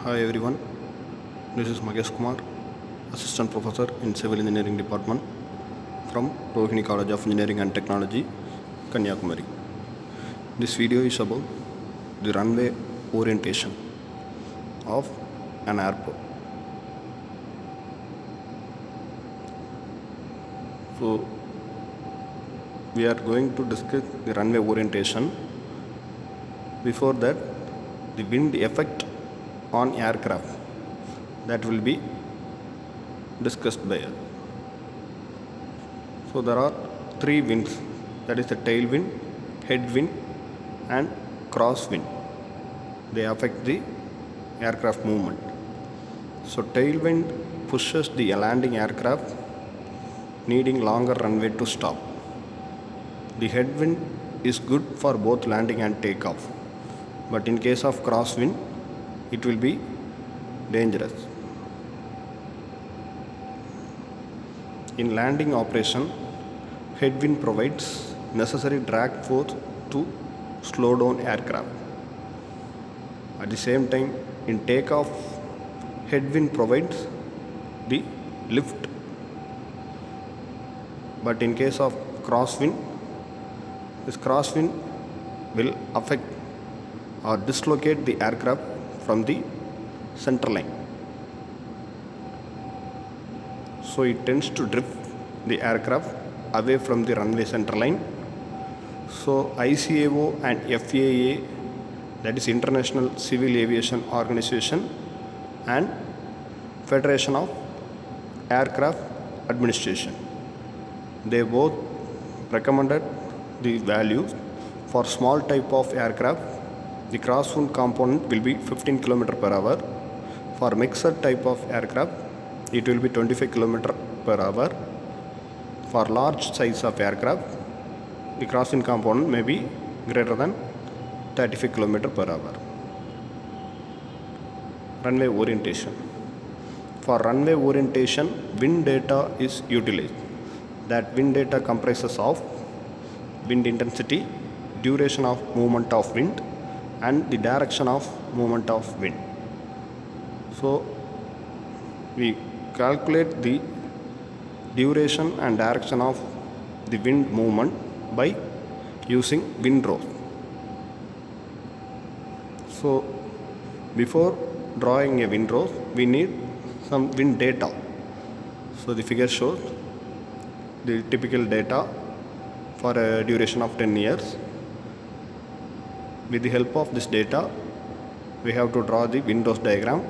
Hi everyone, this is Magesh Kumar, Assistant Professor in Civil Engineering Department from Rohini College of Engineering and Technology, Kanyakumari. This video is about the runway orientation of an airport. So, we are going to discuss the runway orientation. Before that, the wind effect on aircraft that will be discussed by us. So there are three winds, that is the tailwind, headwind and crosswind. They affect the aircraft movement. So tailwind pushes the landing aircraft needing longer runway to stop. The headwind is good for both landing and takeoff, but in case of crosswind it will be dangerous. In landing operation, headwind provides necessary drag force to slow down aircraft. At the same time, in takeoff, headwind provides the lift. But in case of crosswind, this crosswind will affect or dislocate the aircraft from the center line. So it tends to drift the aircraft away from the runway center line. So ICAO and FAA, that is International Civil Aviation Organization, and Federation of Aircraft Administration, they both recommended the values for small type of aircraft. The crosswind component will be 15 km per hour. For mixed type of aircraft, it will be 25 km per hour. For large size of aircraft, the crosswind component may be greater than 35 km per hour. Runway orientation. For runway orientation, wind data is utilized. That wind data comprises of wind intensity, duration of movement of wind, and the direction of movement of wind. So we calculate the duration and direction of the wind movement by using windrows. So before drawing a windrow, we need some wind data. So the figure shows the typical data for a duration of 10 years. With the help of this data, we have to draw the windrows diagram.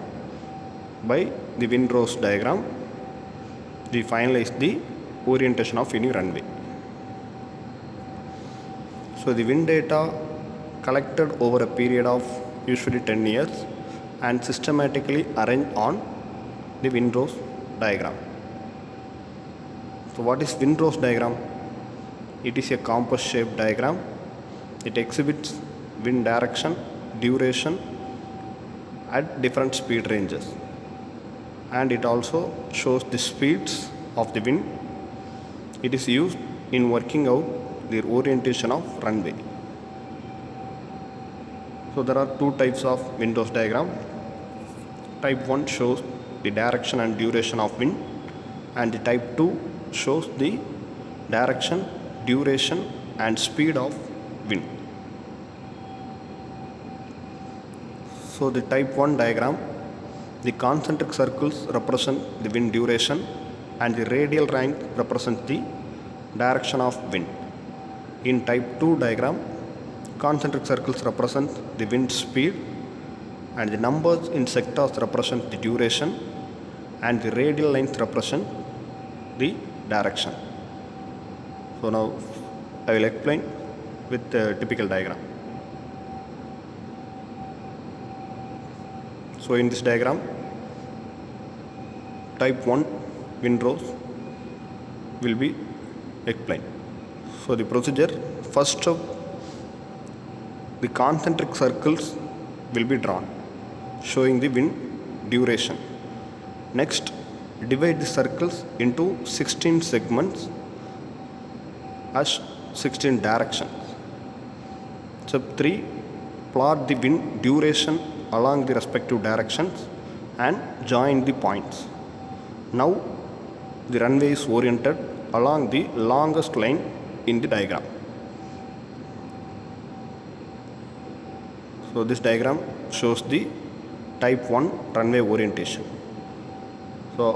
By the windrows diagram, we finalize the orientation of any runway. So the wind data collected over a period of usually 10 years and systematically arranged on the windrows diagram. So what is windrows diagram? It is a compass shaped diagram. It exhibits wind direction, duration at different speed ranges, and it also shows the speeds of the wind. It is used in working out the orientation of runway. So there are two types of windrows diagram. Type 1 shows the direction and duration of wind, and the type 2 shows the direction, duration and speed of wind. So the type 1 diagram, the concentric circles represent the wind duration and the radial line represents the direction of wind. In type 2 diagram, concentric circles represent the wind speed and the numbers in sectors represent the duration and the radial lines represent the direction. So now I will explain with the typical diagram. So in this diagram, type 1 windrows will be explained. So the procedure, first step, the concentric circles will be drawn showing the wind duration. Next, divide the circles into 16 segments as 16 directions. Step 3, plot the wind duration along the respective directions and join the points. Now the runway is oriented along the longest line in the diagram. So this diagram shows the type 1 runway orientation. So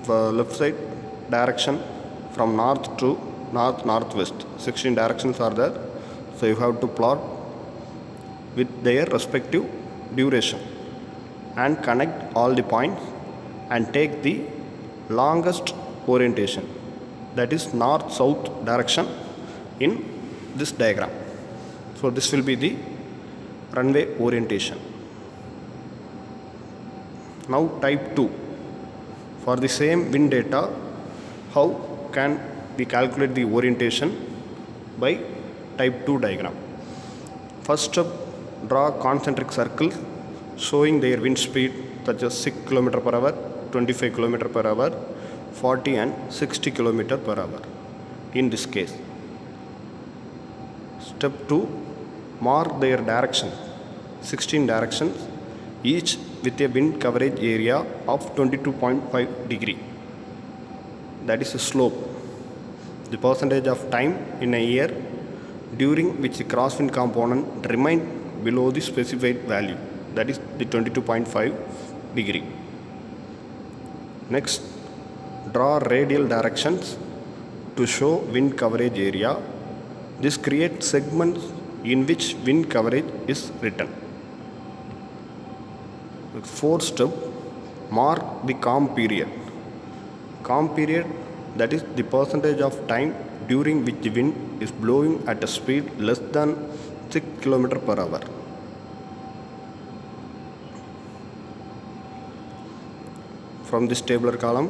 the left side direction from north to northwest, 16 directions are there. So you have to plot with their respective duration and connect all the points and take the longest orientation, that is north south direction in this diagram. So this will be the runway orientation. Now type 2. For the same wind data, how can we calculate the orientation by type 2 diagram? First step, draw concentric circles showing their wind speed such as 6 km per hour, 25 km per hour, 40 and 60 km per hour in this case. Step 2, mark their direction, 16 directions, each with a wind coverage area of 22.5 degree. That is a slope. The percentage of time in a year during which the crosswind component remained below the specified value, that is the 22.5 degree. Next, draw radial directions to show wind coverage area. This creates segments in which wind coverage is written. Fourth step, mark the calm period. Calm period, that is the percentage of time during which the wind is blowing at a speed less than 6 km per hour. From this tabular column,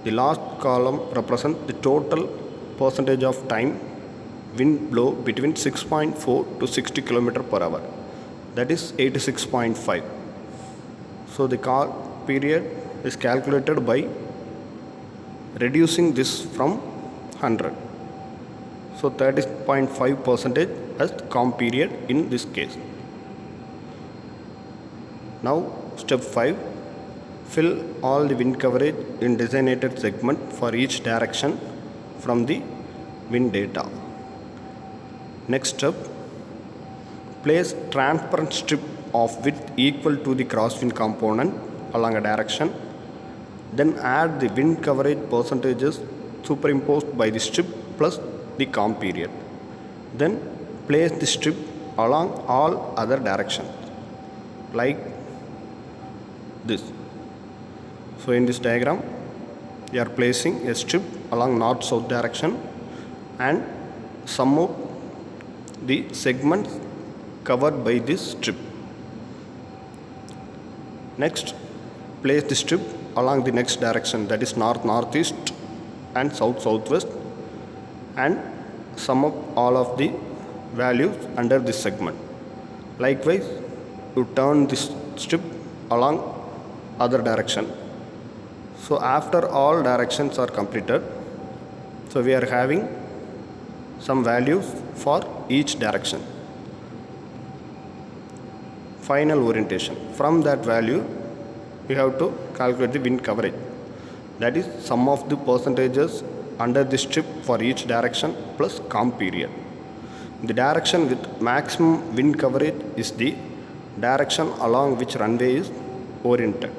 the last column represents the total percentage of time wind blow between 6.4 to 60 km per hour. That is 86.5. So the calm period is calculated by reducing this from 100. So 30.5% as calm period in this case. Now step 5, fill all the wind coverage in designated segment for each direction from the wind data. Next step, place transparent strip of width equal to the crosswind component along a direction. Then add the wind coverage percentages superimposed by the strip plus the calm period. Then place the strip along all other directions like this. So in this diagram, we are placing a strip along north-south direction and sum up the segments covered by this strip. Next, place the strip along the next direction, that is north-northeast and south-southwest, and sum up all of the values under this segment. Likewise, you turn this strip along other direction. So after all directions are completed, so we are having some values for each direction. Final orientation. From that value, we have to calculate the wind coverage. That is sum of the percentages under the strip for each direction plus calm period. The direction with maximum wind coverage is the direction along which runway is oriented.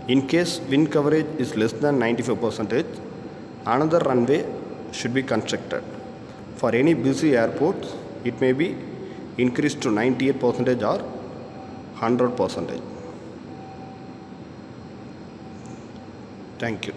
In case wind coverage is less than 95%, another runway should be constructed. For any busy airports, it may be increased to 98% or 100%. Thank you.